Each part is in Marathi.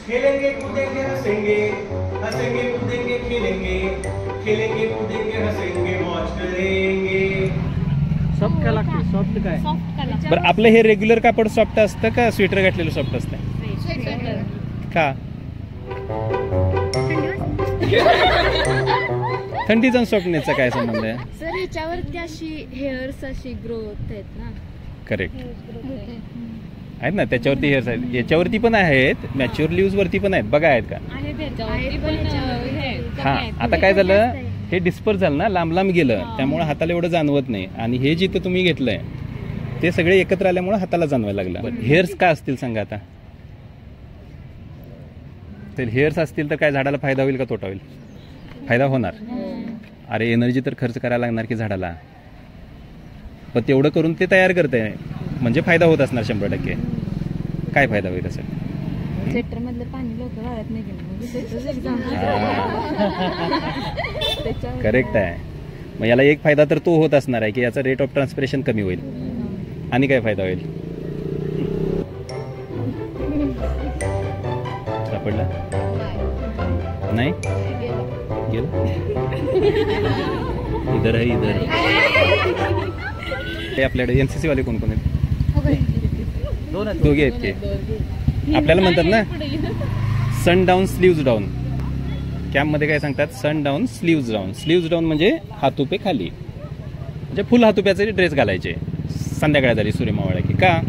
खेलेंगे कूदेंगे हंसेंगे, हंसेंगे कूदेंगे खेलेंगे, खेलेंगे कूदेंगे हंसेंगे मौज करेंगे। सॉफ्ट का लागते, सॉफ्ट काय बरं आपलं हे रेग्युलर कापड सॉफ्ट असतं का स्वेटर घातलेलं सॉफ्ट असतं का? थंडीचा सॉफ्टनेसचा काय संबंध आहे सर? याच्यावरती अशी हेअर्स अशी ग्रोथ आहेत ना. करेक्ट आहेत ना, त्याच्यावरती हेअर्स आहेत, याच्यावरती पण आहेत, मॅच्युअर लिव्ज वरती पण आहेत बघा, आहेत का? हा आता काय झालं, हे डिस्पर्स झालं ना, लांब लांब गेलं, त्यामुळे हाताला एवढं जाणवत नाही. आणि हे जिथं तुम्ही घेतलंय ते सगळे एकत्र आल्यामुळे हाताला जाणवायला लागलं. हेअर्स का असतील सांगा आता? तर हेअर्स असतील तर काय झाडाला फायदा होईल का तोटा होईल? फायदा होणार. अरे एनर्जी तर खर्च करायला लागणार की झाडाला, पण तेवढं करून ते तयार करते म्हणजे फायदा होत असणार 100%. काय फायदा होईल असेल? स्वेटर मधलं पाणी लवकर वाळत नाही. करेक्ट आहे. मग याला एक फायदा तर तो होत असणार आहे की याचा रेट ऑफ ट्रान्सपिरेशन कमी होईल. आणि काय फायदा होईल? सापडला नाही? गेलं इधर आहे, इधर. ते आपल्याकडे एनसीसी वाले कोण कोण आहेत? दोघे आहेत ते. आपल्याला म्हणतात ना sun down sleeves down. Camp मध्ये काय सांगतात? Sun down sleeves down. Sleeves down म्हणजे हातुपे खाली, म्हणजे फुल हातुप्याचे ड्रेस घालायचे संध्याकाळ झाली सूर्य मावळला की. का?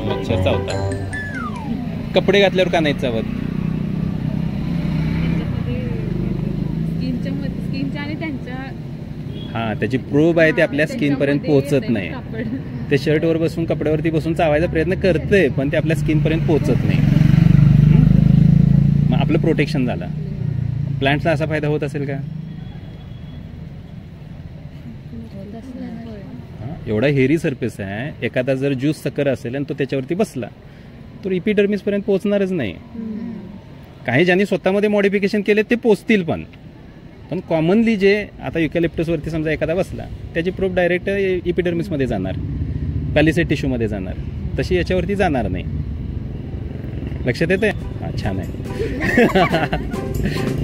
मच्छर चावतात. कपडे घातल्यावर का नाही चावत? हा त्याची प्रोब आहे ते आपल्या स्किन पर्यंत पोहोचत नाही. ते शर्टवर बसून कपड्यावरती बसून चावायचा प्रयत्न करते पण ते आपल्या स्किन पर्यंत पोहोचत नाही. मग आपलं प्रोटेक्शन झालं. प्लांट्सला असा फायदा होत असेल का? एवढा हेरी सरफेस आहे, एखादा जर ज्यूस सकर असेल आणि तो त्याच्यावरती बसला तो इपिडर्मिस पर्यंत पोहोचणारच नाही. काही ज्यांनी स्वतःमध्ये मॉडिफिकेशन केले ते पोचतील पण कॉमनली जे आता युकॅलिप्टस वरती समजा एखादा बसला त्याची प्रोब डायरेक्ट इपिडर्मिस मध्ये जाणार, पॅलिसेड टिश्यू मध्ये जाणार, तशी याच्यावरती जाणार नाही. लक्षात येते? हा छान आहे.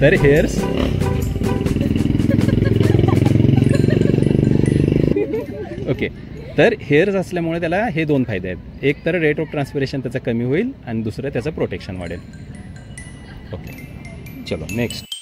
तर हेअर्स ओके, तर हेअर्स असल्यामुळे त्याला हे दोन फायदे आहेत. एक तर रेट ऑफ ट्रान्सपिरेशन त्याचा कमी होईल आणि दुसरं त्याचं प्रोटेक्शन वाढेल. ओके चलो नेक्स्ट.